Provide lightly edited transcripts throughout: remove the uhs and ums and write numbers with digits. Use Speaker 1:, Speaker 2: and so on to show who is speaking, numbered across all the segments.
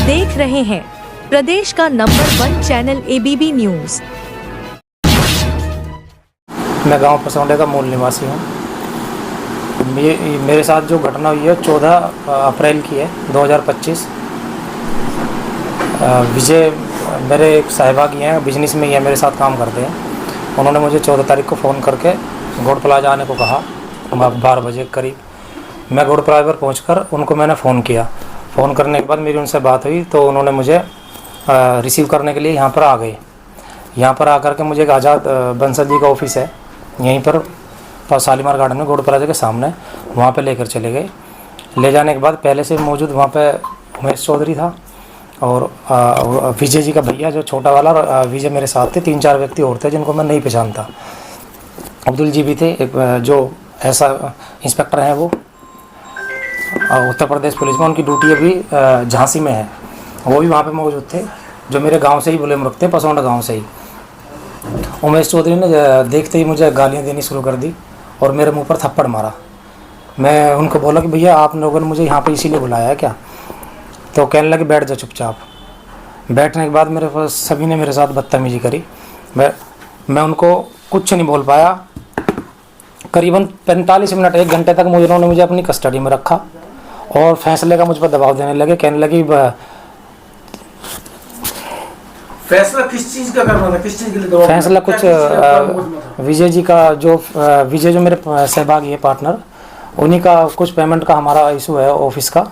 Speaker 1: देख रहे हैं प्रदेश का नंबर 1 चैनल ABB न्यूज।
Speaker 2: मैं गांव पसौंडे का मूल निवासी हूं। मेरे साथ जो घटना हुई है 14 अप्रैल की है 2025। विजय मेरे एक सहभागी हैं, बिजनेस में ही है, मेरे साथ काम करते हैं। उन्होंने मुझे 14 तारीख को फ़ोन करके घोड़ प्लाजा आने को कहा 12 बजे करीब। मैं घोड़ प्लाजा पर पहुँच उनको मैंने फ़ोन किया। फ़ोन करने के बाद मेरी उनसे बात हुई तो उन्होंने मुझे रिसीव करने के लिए यहाँ पर आ गए। यहाँ पर आकर के मुझे एक आज़ाद बंसल जी का ऑफिस है यहीं पर शालीमार गार्डन में घोड़ प्लाजा के सामने, वहाँ पे लेकर चले गए। ले जाने के बाद पहले से मौजूद वहाँ पे उमेश चौधरी था और विजय जी का भैया जो छोटा वाला विजय मेरे साथ थे। 3-4 व्यक्ति और थे जिनको मैं नहीं पहचानता। अब्दुल जी भी थे, एक जो ऐसा इंस्पेक्टर हैं वो उत्तर प्रदेश पुलिस में, उनकी ड्यूटी अभी झांसी में है, वो भी वहाँ पे मौजूद थे, जो मेरे गांव से ही बुलेम रखते हैं, पसौंडा गांव से ही। उमेश चौधरी ने देखते ही मुझे गालियाँ देनी शुरू कर दी और मेरे मुंह पर थप्पड़ मारा। मैं उनको बोला कि भैया आप लोगों ने मुझे यहाँ पे इसीलिए बुलाया है क्या? तो कहने लगे बैठ जा चुपचाप। बैठने के बाद मेरे पास सभी ने मेरे साथ बदतमीजी करी। मैं उनको कुछ नहीं बोल पाया। करीबन 45 मिनट 1 घंटे तक उन्होंने मुझे अपनी कस्टडी में रखा और फैसले का मुझ पर दबाव देने लगे। कहने लगी
Speaker 3: फैसला किस चीज़ का करना था, किस चीज़ के लिए दबाव?
Speaker 2: फैसला कुछ विजय जी का विजय जो मेरे सहभागी है पार्टनर, उन्हीं का कुछ पेमेंट का हमारा इशू है ऑफिस का।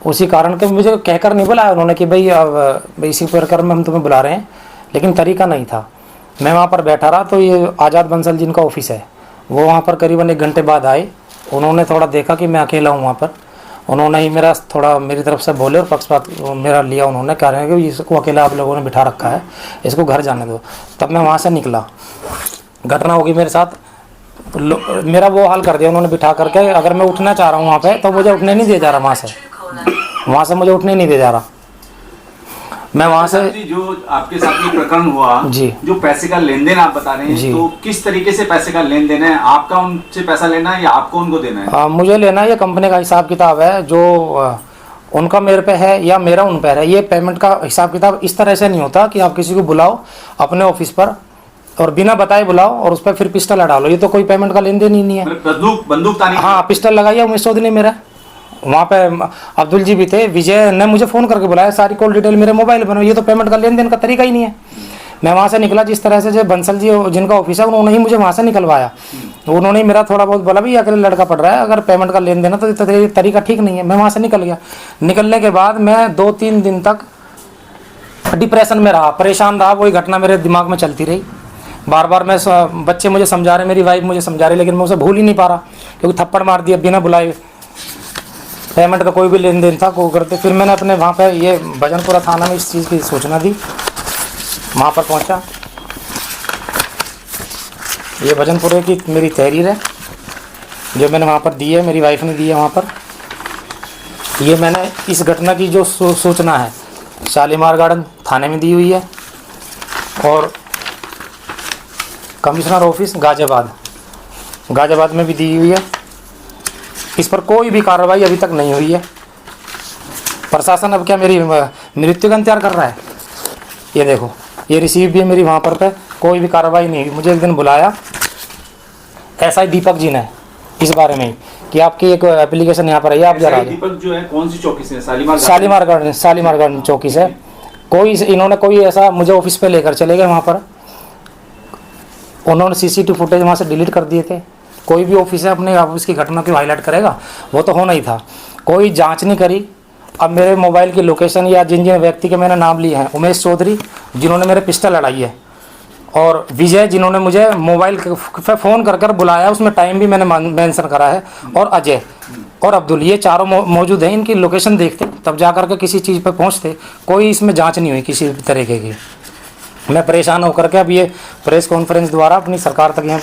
Speaker 2: उसी कारण के मुझे कहकर नहीं बुलाया उन्होंने कि भाई अब इसी प्रकार में हम तुम्हें बुला रहे हैं, लेकिन तरीका नहीं था। मैं वहाँ पर बैठा रहा तो ये आज़ाद बंसल जिनका ऑफिस है वो वहाँ पर करीबन 1 घंटे बाद आए। उन्होंने थोड़ा देखा कि मैं अकेला हूँ वहाँ पर, उन्होंने ही मेरा थोड़ा मेरी तरफ से बोले और पक्षपात मेरा लिया। उन्होंने कह रहे हैं कि इसको अकेला आप लोगों ने बिठा रखा है, इसको घर जाने दो। तब मैं वहाँ से निकला। घटना होगी मेरे साथ, मेरा वो हाल कर दिया उन्होंने बिठा करके। अगर मैं उठना चाह रहा हूँ वहाँ पे तो मुझे उठने नहीं दिया जा रहा, वहाँ से मुझे उठने नहीं दिया जा रहा। मैं वहाँ से
Speaker 4: जो आपके साथ में प्रकरण हुआ
Speaker 2: जी,
Speaker 4: जो पैसे का लेन देन आप बता रहे हैं, तो किस तरीके से पैसे का लेन देन है? आपका उनसे पैसा लेना है या आपको उनको देना है?
Speaker 2: मुझे लेना है। ये कंपनी का हिसाब किताब है जो उनका मेरे पे है या मेरा उन पर है। ये पेमेंट का हिसाब किताब इस तरह से नहीं होता कि आप किसी को बुलाओ अपने ऑफिस पर और बिना बताए बुलाओ और उस पर फिर पिस्टल डालो। ये तो कोई पेमेंट का लेन देन ही नहीं है।
Speaker 4: बंदूक तानी?
Speaker 2: हाँ, पिस्टल लगाई उमेश चौधरी ने मेरा। वहाँ पे अब्दुल जी भी थे। विजय ने मुझे फ़ोन करके बुलाया, सारी कॉल डिटेल मेरे मोबाइल पर। ये तो पेमेंट का लेन देन का तरीका ही नहीं है। मैं वहाँ से निकला जिस तरह से, जो बंसल जी जिनका ऑफिस है उन्होंने ही मुझे वहाँ से निकलवाया। उन्होंने ही मेरा थोड़ा बहुत बोला भी अकेले लड़का पड़ रहा है, अगर पेमेंट का लेन देन है तो तरीका ठीक नहीं है। मैं वहाँ से निकल गया। निकलने के बाद मैं 2-3 दिन तक डिप्रेशन में रहा, परेशान रहा। वही घटना मेरे दिमाग में चलती रही। बार बार मैं बच्चे मुझे समझा रहे, मेरी वाइफ मुझे समझा रही, लेकिन मैं उसे भूल ही नहीं पा रहा क्योंकि थप्पड़ मार दिया बिना बुलाए। पेमेंट का कोई भी लेन देन था को करते। फिर मैंने अपने वहाँ पे ये भजनपुरा थाना में इस चीज़ की सूचना दी। वहाँ पर पहुँचा। ये भजनपुरे की मेरी तहरीर है जो मैंने वहाँ पर दी है, मेरी वाइफ ने दी है वहाँ पर। ये मैंने इस घटना की जो सूचना है शालीमार गार्डन थाने में दी हुई है और कमिश्नर ऑफिस गाजियाबाद में भी दी हुई है। इस पर कोई भी कार्रवाई अभी तक नहीं हुई है। प्रशासन अब क्या मेरी मृत्यु का इंतजार कर रहा है? ये देखो, ये रिसीव भी है मेरी वहाँ पर कोई भी कार्रवाई नहीं हुई। मुझे एक दिन बुलाया SI दीपक जी ने इस बारे में कि आपकी एक एप्लीकेशन यहाँ पर है, आप जरा।
Speaker 4: दीपक जो है कौन सी चौकी से?
Speaker 2: शालीमार गार्डन चौकी से। इन्होंने कोई ऐसा मुझे ऑफिस पे लेकर चले गए। वहाँ पर उन्होंने CCTV फुटेज वहाँ से डिलीट कर दिए थे। कोई भी ऑफिस है अपने ऑफिस की घटना क्यों हाईलाइट करेगा? वो तो होना ही था। कोई जांच नहीं करी। अब मेरे मोबाइल की लोकेशन या जिन जिन व्यक्ति के मैंने नाम लिए हैं, उमेश चौधरी जिन्होंने मेरे पिस्टल लड़ाई है और विजय जिन्होंने मुझे मोबाइल पे फ़ोन कर बुलाया, उसमें टाइम भी मैंने मेंशन करा है, और अजय और अब्दुल, ये चारों मौजूद हैं। इनकी लोकेशन देखते तब जा कर के किसी चीज़ पर पहुँचते। कोई इसमें जाँच नहीं हुई किसी तरीके की। मैं परेशान होकर के अब ये प्रेस कॉन्फ्रेंस द्वारा अपनी सरकार तक यहाँ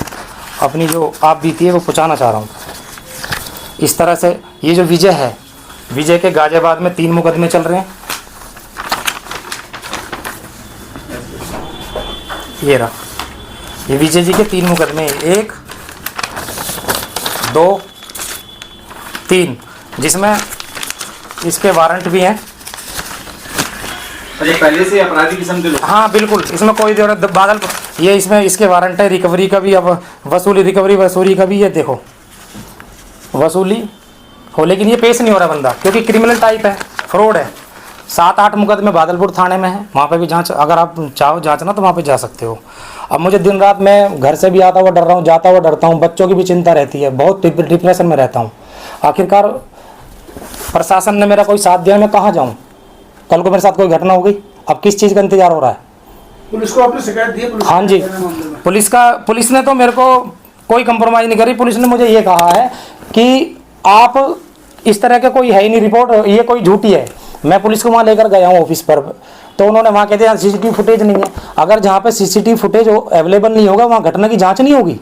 Speaker 2: अपनी जो आप बीती है वो पहुँचाना चाह रहा हूँ। इस तरह से ये जो विजय है, विजय के गाजियाबाद में 3 मुकदमे चल रहे हैं। ये रहा, ये विजय जी के 3 मुकदमे, 1, 2, 3, जिसमें इसके वारंट भी हैं।
Speaker 4: अच्छा, पहले से अपराधी किस्म के लोग?
Speaker 2: हाँ बिल्कुल, इसमें कोई बादल ये इसमें इसके वारंट है रिकवरी का भी, अब वसूली का भी, ये देखो वसूली हो, लेकिन ये पेश नहीं हो रहा बंदा क्योंकि क्रिमिनल टाइप है, फ्रॉड है। 7-8 मुकदमे बादलपुर थाने में है, वहाँ पे भी जांच, अगर आप चाहो जांचना तो वहाँ पे जा सकते हो। अब मुझे दिन रात मैं घर से भी आता हुआ डर रहा हूँ, जाता हुआ डरता हूँ, बच्चों की भी चिंता रहती है, बहुत डिप्रेशन में रहता हूँ। आखिरकार प्रशासन ने मेरा कोई साथ दिया, मैं कहाँ जाऊँ? कल को मेरे साथ कोई घटना हो गई, अब किस चीज़ का इंतजार हो रहा है?
Speaker 3: पुलिस को आपने शिकायत दी?
Speaker 2: हाँ जी, पुलिस ने तो मेरे को कोई कंप्रोमाइज़ नहीं करी। पुलिस ने मुझे ये कहा है कि आप इस तरह के कोई है ही नहीं, रिपोर्ट ये कोई झूठी है। मैं पुलिस को वहाँ लेकर गया हूँ ऑफिस पर, तो उन्होंने वहाँ कहते हैं CCTV फुटेज नहीं है। अगर जहाँ पे CCTV फुटेज अवेलेबल नहीं होगा वहाँ घटना की जांच नहीं होगी।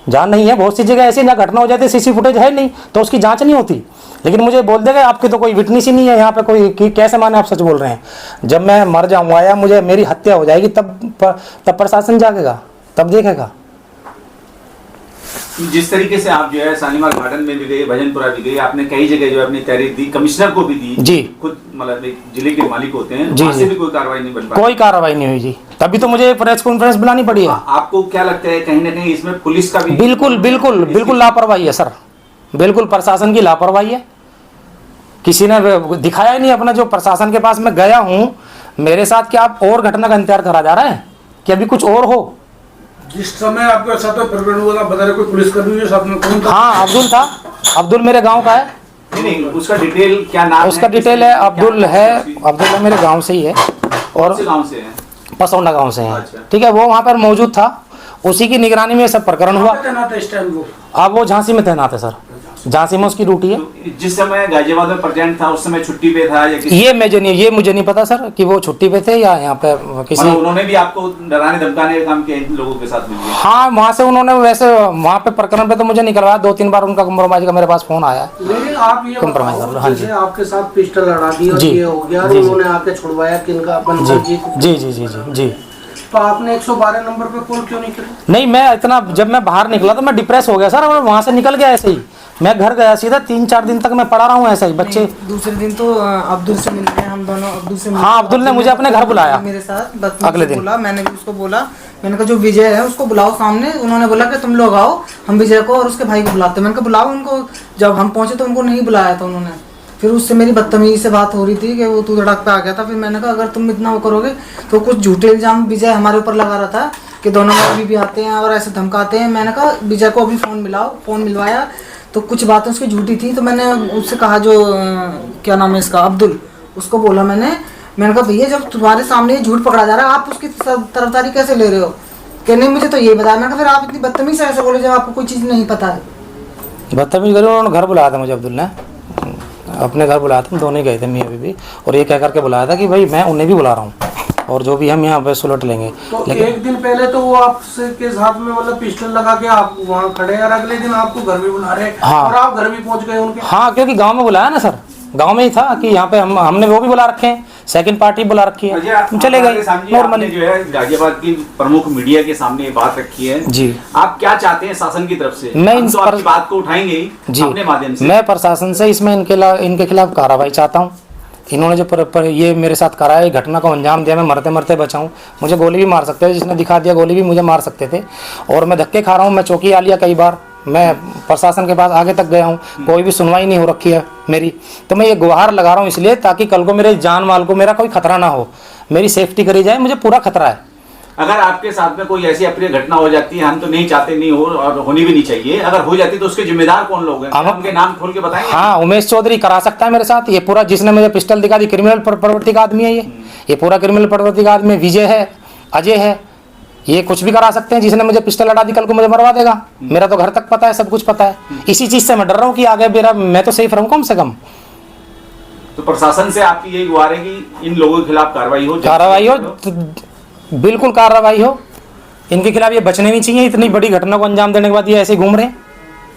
Speaker 2: जहाँ नहीं है, बहुत सी जगह ऐसी ना घटना हो जाती है CCTV फुटेज है नहीं तो उसकी जांच नहीं होती। लेकिन मुझे बोल देगा आपकी तो कोई विटनेस ही नहीं है यहाँ पे, कोई कि कैसे माने आप सच बोल रहे हैं? जब मैं मर जाऊँगा या मुझे मेरी हत्या हो जाएगी तब प्रशासन जागेगा, तब देखेगा।
Speaker 4: जिस तरीके से आप जो है शालीमार गार्डन में भी गए, भजनपुरा भी गए, आपने कई जगह जो है अपनी तहरीर दी, कमिश्नर को भी दी
Speaker 2: जी,
Speaker 4: खुद मतलब जिले के मालिक होते हैं,
Speaker 2: जी,
Speaker 4: वहाँ से भी कोई कार्रवाई नहीं बन पाई?
Speaker 2: कोई कार्रवाई नहीं हुई जी, तभी तो मुझे प्रेस कॉन्फ्रेंस बुलानी पड़ी है।
Speaker 4: आपको क्या लगता है कहीं ना कहीं इसमें पुलिस का भी?
Speaker 2: बिल्कुल लापरवाही है सर, बिल्कुल प्रशासन की लापरवाही है। किसी ने दिखाया ही नहीं अपना, जो प्रशासन के पास मैं गया हूँ मेरे साथ क्या आप और घटना का इंतजार करा जा रहा है कि अभी कुछ और हो?
Speaker 3: जिस समय आपके साथ प्रकरण हुआ था बता रहे कोई पुलिसकर्मी के साथ में कौन था?
Speaker 2: हाँ अब्दुल था, अब्दुल मेरे गांव का है।
Speaker 4: नहीं, उसका डिटेल क्या नाम है?
Speaker 2: उसका डिटेल है अब्दुल है मेरे गांव से ही है, और
Speaker 4: गांव से है,
Speaker 2: पसौंडा गांव से है।
Speaker 4: अच्छा।
Speaker 2: ठीक है, वो वहाँ पर मौजूद था, उसी की निगरानी में सब प्रकरण हुआ।
Speaker 3: इस टाइम वो
Speaker 2: अब वो झांसी में तैनात है सर, झांसी में उसकी ड्यूटी है।
Speaker 4: तो जिस समय गाजियाबाद में प्रेजेंट था उस समय छुट्टी पे था या
Speaker 2: ये मुझे नहीं पता सर कि वो छुट्टी पे थे या यहाँ पे किसी,
Speaker 4: उन्होंने भी आपको डराने धमकाने का काम किया इन लोगों के साथ मिलकर?
Speaker 2: हाँ वहाँ से उन्होंने, वैसे वहाँ पे प्रकरण पे तो मुझे निकलवाया 2-3 बार, उनका कंप्रोमाइज का मेरे पास फोन आया।
Speaker 3: लेकिन आप ये
Speaker 2: कंप्रोमाइज कर लो। हाँ जी,
Speaker 3: आपके साथ पिस्टल लड़ा दी और ये हो गया, उन्होंने आके छुड़वाया किनका?
Speaker 2: जी।
Speaker 3: तो आपने 112 नंबर पे कॉल क्यों नहीं करी?
Speaker 2: नहीं, मैं इतना, जब मैं बाहर निकला तो मैं डिप्रेस हो गया सर, और वहाँ से निकल गया ऐसे ही। मैं घर गया सीधा, 3-4 दिन तक मैं पड़ा रहा हूँ ऐसा ही। बच्चे
Speaker 5: दूसरे दिन तो अब्दुल से मिल गए हम दोनों, अब्दुल से
Speaker 2: हाँ, अब्दुल ने मुझे अपने घर बुलाया
Speaker 5: मेरे साथ,
Speaker 2: अगले दिन
Speaker 5: बोला, मैंने भी उसको बोला, मैंने कहा जो विजय है उसको बुलाओ सामने। उन्होंने बोला कि तुम लोग आओ, हम विजय को और उसके भाई को बुलाते। मैंने कहा बुलाओ उनको। जब हम पहुंचे तो उनको नहीं बुलाया था उन्होंने। फिर उससे मेरी बदतमीजी से बात हो रही थी कि वो तू धड़क पे आ गया था। फिर मैंने कहा अगर तुम इतना वो करोगे तो कुछ झूठे इल्जाम विजय हमारे ऊपर लगा रहा था कि दोनों में अभी भी आते हैं और ऐसे धमकाते हैं। मैंने कहा विजय को अभी फ़ोन मिलाओ, फ़ोन मिलवाया तो कुछ बातें उसकी झूठी थी। तो मैंने उससे कहा, जो क्या नाम है इसका, अब्दुल, उसको बोला मैंने कहा भैया जब तुम्हारे सामने झूठ पकड़ा जा रहा है आप उसकी तरफदारी कैसे ले रहे हो? कि नहीं मुझे तो ये बताया। मैंने कहा फिर आप इतनी बदतमीजी से ऐसे बोले जब आपको कोई चीज़ नहीं पता है?
Speaker 2: बदतमीजी करो, उन्होंने घर बुलाया था मुझे, अब्दुल ने अपने घर बुलाया था, हम दोनों ही गए थे मियाँ बीवी, और ये कह करके बुलाया था कि भाई मैं उन्हें भी बुला रहा हूँ और जो भी हम यहाँ पे सुलट लेंगे।
Speaker 3: तो
Speaker 2: लेकिन
Speaker 3: एक दिन पहले तो वो आपसे के साथ में मतलब पिस्टल लगा के आप वहाँ खड़े हैं और अगले दिन आपको घर भी बुला रहे हैं।
Speaker 2: हाँ।
Speaker 3: और आप घर भी पहुँच गए उनके?
Speaker 2: हाँ, क्योंकि गांव में बुलाया ना सर, गांव में ही था कि यहाँ पे हमने वो भी बुला रखे हैं, सेकंड पार्टी बुला रखी है, हम चले गए नॉर्मली।
Speaker 4: जो है गाजियाबाद की प्रमुख मीडिया के सामने बात रखी है
Speaker 2: जी,
Speaker 4: आप क्या चाहते हैं शासन की तरफ से?
Speaker 2: मैं
Speaker 4: हम तो आपकी बात को उठाएंगे ही अपने माध्यम से।
Speaker 2: मैं प्रशासन से इसमें इनके खिलाफ कार्रवाई चाहता हूँ। इन्होंने जो ये मेरे साथ करा है, घटना को अंजाम दिया, मैं मरते मरते बचाऊं। मुझे गोली भी मार सकते थे, जिसने दिखा दिया गोली भी मुझे मार सकते थे, और मैं धक्के खा रहा हूँ। मैं चौकी आ लिया कई बार, मैं प्रशासन के पास आगे तक गया हूँ, कोई भी सुनवाई नहीं हो रखी है मेरी। तो मैं ये गुहार लगा रहा हूँ इसलिए ताकि कल को मेरे जान माल को मेरा कोई खतरा ना हो, मेरी सेफ्टी करी जाए, मुझे पूरा खतरा है।
Speaker 4: अगर आपके साथ में कोई ऐसी अप्रिय घटना हो जाती है, हम तो नहीं चाहते नहीं हो और होनी भी नहीं चाहिए, अगर हो जाती तो उसके जिम्मेदार कौन लोग हैं? आप उनके नाम खोल के बताएंगे?
Speaker 2: हाँ, उमेश चौधरी करा सकता है मेरे साथ ये पूरा, जिसने मुझे पिस्टल दिखा दी, क्रिमिनल प्रवृत्ति का आदमी है ये पूरा क्रिमिनल प्रवृत्ति का आदमी। विजय है, अजय है, ये कुछ भी करा सकते हैं। जिसने मुझे पिस्टल लड़ा दी कल को मुझे मरवा देगा। मेरा तो घर तक पता है, सब कुछ पता है। इसी चीज से मैं डर रहा हूँ कि आगे मैं तो सेफ रहूँ कम से कम।
Speaker 4: तो प्रशासन से आपकी यही गुहार है कि इन लोगों के खिलाफ कार्रवाई हो,
Speaker 2: बिल्कुल कार्रवाई हो। इनके खिलाफ ये बचने नहीं चाहिए, इतनी बड़ी घटना को अंजाम देने के बाद ये ऐसे घूम रहे हैं।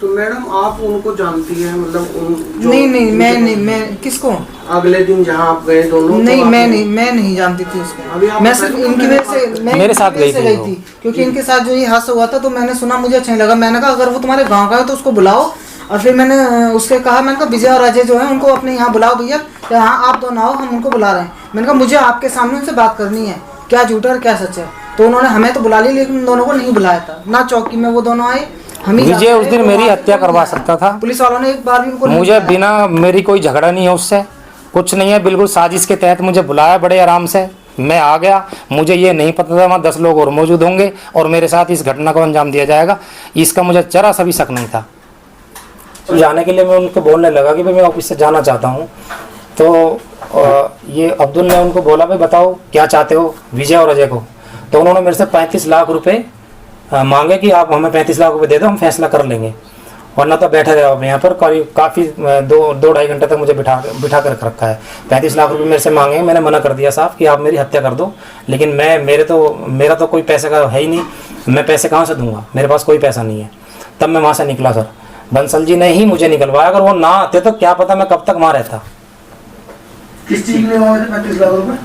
Speaker 3: तो मैडम आप उनको जानती हैं, मतलब
Speaker 5: नहीं, मैं किसको?
Speaker 3: अगले दिन जहाँ आप गए दोनों?
Speaker 5: नहीं, मैं नहीं जानती थी उसको। मैं सिर्फ इनकी वजह से
Speaker 2: मेरे साथ गई
Speaker 5: थी, क्योंकि इनके साथ जो ये हादसा हुआ था तो मैंने सुना, मुझे अच्छा नहीं लगा। मैंने कहा अगर वो तुम्हारे गाँव का है तो उसको बुलाओ, और फिर मैंने उससे कहा, मैंने कहा विजय और अजय जो है उनको अपने यहाँ बुलाओ भैया, या हाँ आप दोनों आओ, हम उनको बुला रहे हैं। मैंने कहा मुझे आपके सामने उनसे बात करनी है, क्या झूठ है और क्या सच है। तो उन्होंने हमें तो बुला लिया, लेकिन उन दोनों को नहीं बुलाया था। ना चौकी में वो दोनों आए, हम ही
Speaker 2: विजय उस दिन मेरी हत्या करवा सकता था।
Speaker 5: पुलिस वालों ने एक बार भी उनको
Speaker 2: मुझे बिना, मेरी कोई झगड़ा नहीं है उससे, कुछ नहीं है, बिल्कुल साजिश के तहत मुझे बुलाया बड़े आराम से, मैं आ गया। मुझे ये नहीं पता था वहाँ 10 लोग और मौजूद होंगे और मेरे साथ इस घटना को अंजाम दिया जाएगा, इसका मुझे जरा सा भी शक नहीं था। तो जाने के लिए मैं उनको बोलने लगा कि भाई मैं ऑफिस से जाना चाहता हूँ। तो ये अब्दुल ने उनको बोला भाई बताओ क्या चाहते हो विजय और अजय को। तो उन्होंने मेरे से 35 लाख रुपए मांगे कि आप हमें 35 लाख रुपए दे दो, हम फैसला कर लेंगे, वरना तो बैठा रहा यहाँ पर काफ़ी 2-2.5 घंटे तक मुझे बिठा कर रखा है। 35 लाख रुपए मेरे से मांगे, मैंने मना कर दिया साहब कि आप मेरी हत्या कर दो, लेकिन मेरा तो कोई पैसे का है ही नहीं, मैं पैसे कहाँ से दूंगा, मेरे पास कोई पैसा नहीं है। तब मैं वहाँ से निकला सर, बंसल जी ने ही मुझे निकलवाया, अगर वो ना आते तो क्या पता मैं कब तक वहाँ रहता।
Speaker 3: किस चीज में मांगे थे 35 लाख रुपए?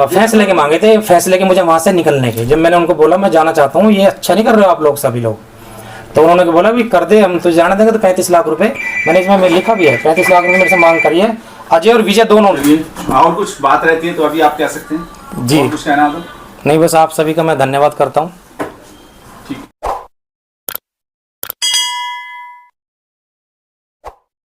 Speaker 2: फैसले के मांगे थे, फैसले के मुझे वहाँ से निकलने के। जब मैंने उनको बोला मैं जाना चाहता हूँ, ये अच्छा नहीं कर रहे हो आप लोग सभी लोग, तो उन्होंने बोला भी कर दे, हम तो जाने देंगे। तो 35 लाख रुपए मैंने इसमें लिखा भी है, 35 लाख रुपए मेरे से मांग करी है अजय और विजय दोनों।
Speaker 4: और कुछ बात रहती है तो अभी आप कह सकते हैं
Speaker 2: जी,
Speaker 4: कुछ कहना तो
Speaker 2: नहीं, बस आप सभी का मैं धन्यवाद करता हूँ।